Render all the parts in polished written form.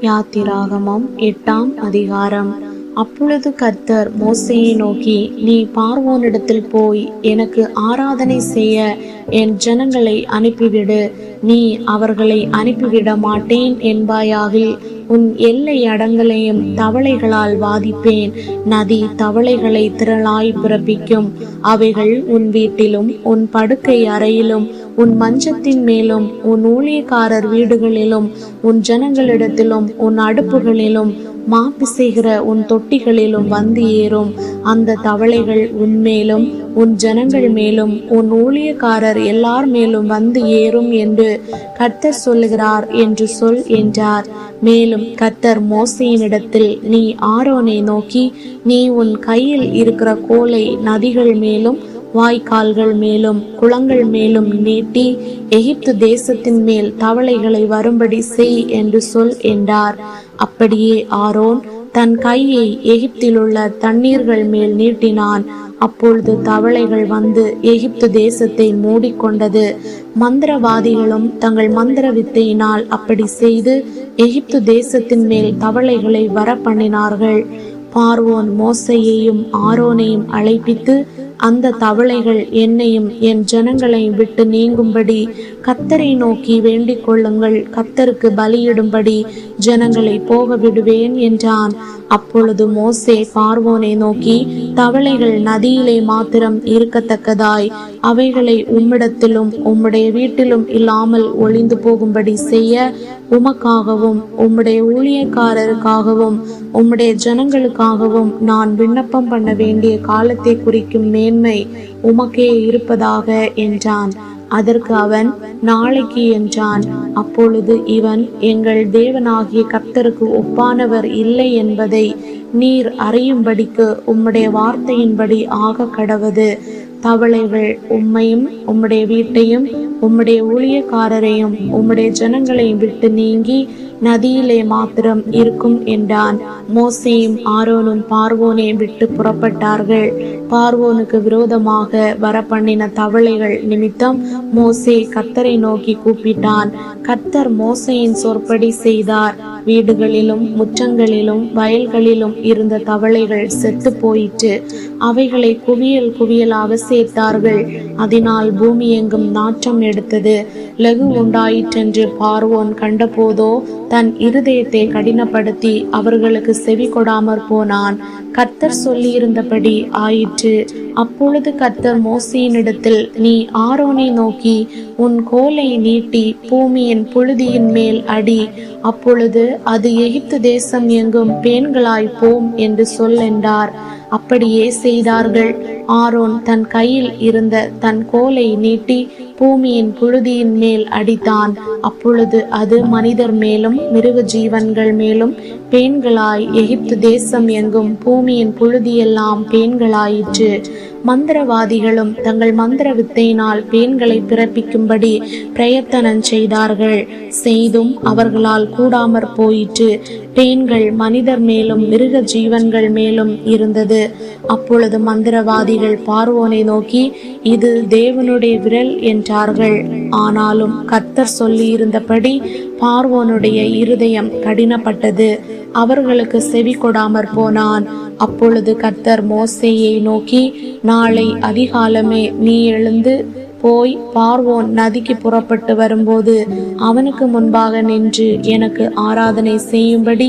யாத்திராகமம் 8ஆம் அதிகாரம். அப்பொழுது கர்த்தர் மோசேயை நோக்கி, நீ பார்வோனிடத்தில் போய் எனக்கு ஆராதனை செய்ய என் ஜனங்களை அனுப்பிவிடு. நீ அவர்களை அனுப்பிவிட மாட்டேன் என்பாயாகில் உன் எல்லை அடங்களையும் தவளைகளால் வாதிப்பேன். நதி தவளைகளை திரளாய் பிறப்பிக்கும். அவைகள் உன் வீட்டிலும் உன் படுக்கை அறையிலும் உன் மஞ்சத்தின் மேலும் உன் ஊழியக்காரர் வீடுகளிலும் உன் ஜனங்களிடத்திலும் உன் அடுப்புகளிலும் மாப்பிசைகிற உன் தொட்டிகளிலும் வந்து ஏறும். அந்த தவளைகள் உன்மேலும் உன் ஜனங்கள் மேலும் உன் ஊழியக்காரர் எல்லார் மேலும் வந்து ஏறும் என்று கர்த்தர் சொல்லுகிறார் என்று சொல் என்றார். மேலும் கர்த்தர் மோசேயினிடத்தில், நீ ஆரோனை நோக்கி, நீ உன் கையில் இருக்கிற கோலை நதிகள் மேலும் வாய்க்கால்கள் மேலும் குளங்கள் மேலும் நீட்டி எகிப்து தேசத்தின் மேல் தவளைகளை வரும்படி செய் என்று சொல் என்றார். அப்படியே ஆரோன் தன் கையை எகிப்திலுள்ள தண்ணீர்கள் மேல் நீட்டினான். அப்பொழுது தவளைகள் வந்து எகிப்து தேசத்தை மூடிக்கொண்டது. மந்திரவாதிகளும் தங்கள் மந்திர வித்தையினால் அப்படி செய்து எகிப்து தேசத்தின் மேல் தவளைகளை வர பண்ணினார்கள். பார்வோன் மோசேயையும் ஆரோனையும் அழைப்பித்து, அந்த தவளைகள் என்னையும் என் ஜனங்களையும் விட்டு நீங்கும்படி கர்த்தரை நோக்கி வேண்டிக் கொள்ளுங்கள். கர்த்தருக்கு பலியிடும்படி ஜனங்களை போக விடுவேன் என்றான். அப்பொழுது மோசே பார்வோனை நோக்கி, தவளைகள் நதியிலே மாத்திரம் இருக்கத்தக்கதாய் அவைகளை உம்மிடத்திலும் உம்முடைய வீட்டிலும் இல்லாமல் ஒளிந்து போகும்படி செய்ய உமக்காகவும் உம்முடைய ஊழியக்காரருக்காகவும் உம்முடைய ஜனங்களுக்காகவும் நான் விண்ணப்பம் பண்ண வேண்டிய காலத்தை குறிக்கும் மேன்மை உமக்கே இருப்பதாக என்றான். அதற்கு அவன், நாளைக்கு என்றான். அப்பொழுது இவன், எங்கள் தேவனாகிய கர்த்தருக்கு ஒப்பானவர் இல்லை என்பதை நீர் அறியும்படிக்கு உம்முடைய வார்த்தையின்படி ஆக கடவது. தவளைகள் உம்மையும் உம்முடைய வீட்டையும் உம்முடைய ஊழியக்காரரையும் உம்முடைய ஜனங்களையும் விட்டு நீங்கி நதியிலே மாத்திரம் இருக்கும் என்றான். மோசேயும் ஆரோனும் பார்வோனை விட்டு புறப்பட்டார்கள். பார்வோனுக்கு விரோதமாக வர பண்ணின தவளைகள் நிமித்தம் மோசே கர்த்தரை நோக்கி கூப்பிட்டான். கர்த்தர் மோசேயின் சொற்படி செய்தார். வீடுகளிலும் முற்றங்களிலும் வயல்களிலும் இருந்த தவளைகள் செத்து போயிற்று. அவைகளை குவியல் குவியலாக சேர்த்தார்கள். அதனால் பூமி எங்கும் நாற்றம் எடுத்தது. லகு உண்டாயிற்றென்று பார்வோன் கண்டபோதோ தன் இருதயத்தை கடினப்படுத்தி அவர்களுக்கு செவி கொடாமற் போனான். கர்த்தர் சொல்லியிருந்தபடி ஆயிற்று. அப்பொழுது கர்த்தர் மோசேயினிடத்தில், நீ ஆரோனை நோக்கி உன் கோலை நீட்டி பூமியின் புழுதியின் மேல் அடி. அப்பொழுது அது எகிப்து தேசம் எங்கும் பேன்களாய் போம் என்று சொல் என்றார். அப்படியே செய்தார்கள். ஆரோன் தன் கையில் இருந்த தன் கோலை நீட்டி பூமியின் புழுதியின் மேல் அடித்தான். அப்பொழுது அது மனிதர் மேலும் மிருக ஜீவன்கள் மேலும் பேன்களாய் எகிப்து தேசம் எங்கும் பூமியின் புழுதியெல்லாம் பேன்களாயிற்று. மந்திரவாதிகளும் தங்கள் மந்திர வித்தையினால் பேன்களை பிறப்பிக்கும்படி பிரயத்தனம் செய்தார்கள். செய்தும் அவர்களால் கூடாமற் போயிற்று. பேன்கள் மனிதர் மேலும் மிருக ஜீவன்கள் மேலும் இருந்தது. அப்பொழுது மந்திரவாதிகள் பார்வோனை நோக்கி, இது தேவனுடைய விரல் என்றார்கள். ஆனாலும் கர்த்தர் சொல்லியிருந்தபடி பார்வோனுடைய இருதயம் கடினப்பட்டது. அவர்களுக்கு செவி கொடாமற் போனான். அப்பொழுது கர்த்தர் மோசேயை நோக்கி, நாளை அதிகாலமே நீ எழுந்து போய் பார்வோன் நதிக்கு புறப்பட்டு வரும்போது அவனுக்கு முன்பாக நின்று எனக்கு ஆராதனை செய்யும்படி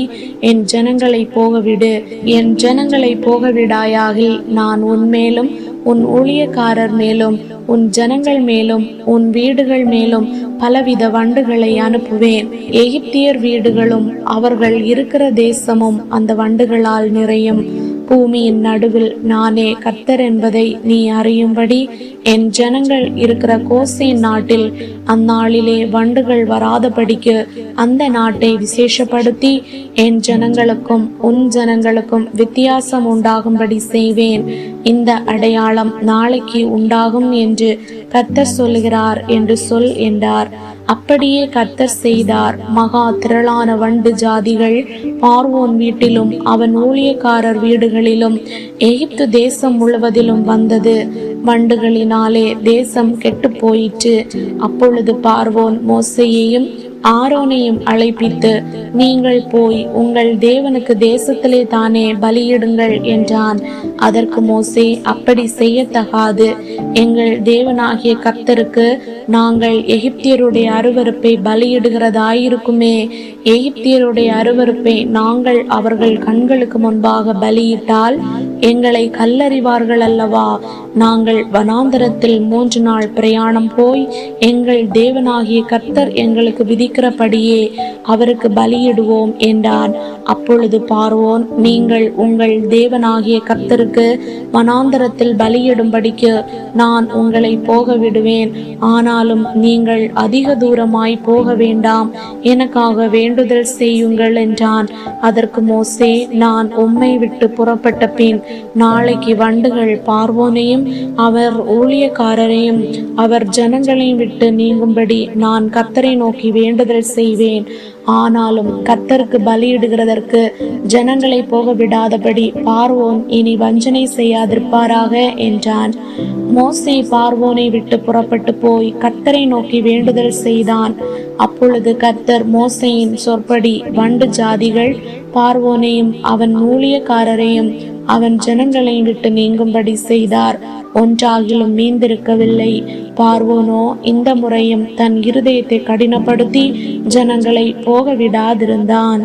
என் ஜனங்களை போகவிடு. என் ஜனங்களை போகவிடாயாகில் நான் உன்மேலும் உன் ஊழியக்காரர் மேலும் உன் ஜனங்கள் மேலும் உன் வீடுகள் மேலும் பலவித வண்டுகளை அனுப்புவேன். எகிப்தியர் வீடுகளும் அவர்கள் இருக்கிற தேசமும் அந்த வண்டுகளால் நிறையும். பூமியின் நடுவில் நானே கர்த்தர் என்பதை நீ அறியும்படி என் ஜனங்கள் இருக்கிற கோசேன் நாட்டில் அந்நாளிலே வண்டுகள் வராதபடிக்கு அந்த நாட்டை விசேஷப்படுத்தி என் ஜனங்களுக்கும் உன் ஜனங்களுக்கும் வித்தியாசம் உண்டாகும்படி செய்வேன். இந்த அடையாளம் நாளைக்கு உண்டாகும் என்று கர்த்தர் சொல்லுகிறார் என்று சொல் என்றார். அப்படியே கர்த்தர் செய்தார். மகா திரளான வண்டு ஜாதிகள் பார்வோன் வீட்டிலும் அவன் ஊழியக்காரர் வீடுகளிலும் எகிப்து தேசம் முழுவதிலும் வந்தது. வண்டுகளினாலே தேசம் கெட்டு போயிற்று. அப்பொழுது பார்வோன் மோசேயையும் ஆரோனையும் அழைப்பித்து, நீங்கள் போய் உங்கள் தேவனுக்கு தேசத்திலே தானே பலியிடுங்கள் என்றான். அதற்கு மோசே, அப்படி செய்யத்தகாது. எங்கள் தேவனாகிய கர்த்தருக்கு நாங்கள் எகிப்தியருடைய அருவருப்பை பலியிடுகிறதாயிருக்குமே. எகிப்தியருடைய அருவருப்பை நாங்கள் அவர்கள் கண்களுக்கு முன்பாக பலியிட்டால் எங்களை கல்லறிவார்கள் அல்லவா? நாங்கள் வனாந்தரத்தில் 3 நாள் பிரயாணம் போய் எங்கள் தேவனாகிய கர்த்தர் எங்களுக்கு விதிக்கிறபடியே அவருக்கு பலியிடுவோம் என்றான். அப்பொழுது பார்வோன், நீங்கள் உங்கள் தேவனாகிய கர்த்தருக்கு வனாந்தரத்தில் பலியிடும்படிக்கு நான் உங்களை போக விடுவேன். ஆனாலும் நீங்கள் அதிக தூரமாய் போக வேண்டாம், எனக்காக வேண்டுதல் செய்யுங்கள் என்றான். அதற்கு மோசே, நான் உம்மை விட்டு புறப்பட்ட பின் நாளைக்கு வண்டுகள் பார்வோனையும் அவர் ஊழியக்காரரையும் அவர் ஜனங்களையும் விட்டு நீங்கும்படி நான் கர்த்தரை நோக்கி வேண்டுதல் செய்வேன். ஆனாலும் கர்த்தருக்கு பலியிடுகிறதற்கு ஜனங்களை போக விடாதபடி பார்வோன் இனி வஞ்சனை செய்யாதிருப்பாராக என்றான். மோசே பார்வோனை விட்டு புறப்பட்டு போய் கர்த்தரை நோக்கி வேண்டுதல் செய்தான். அப்பொழுது கர்த்தர் மோசேயின் சொற்படி வண்டு ஜாதிகள் பார்வோனையும் அவன் ஊழியக்காரரையும் அவன் ஜனங்களையும் விட்டு நீங்கும்படி செய்தார். ஒன்றாகிலும் மீந்திருக்கவில்லை. பார்வோனோ இந்த முறையும் தன் இருதயத்தை கடினப்படுத்தி ஜனங்களை போக விடாதிருந்தான்.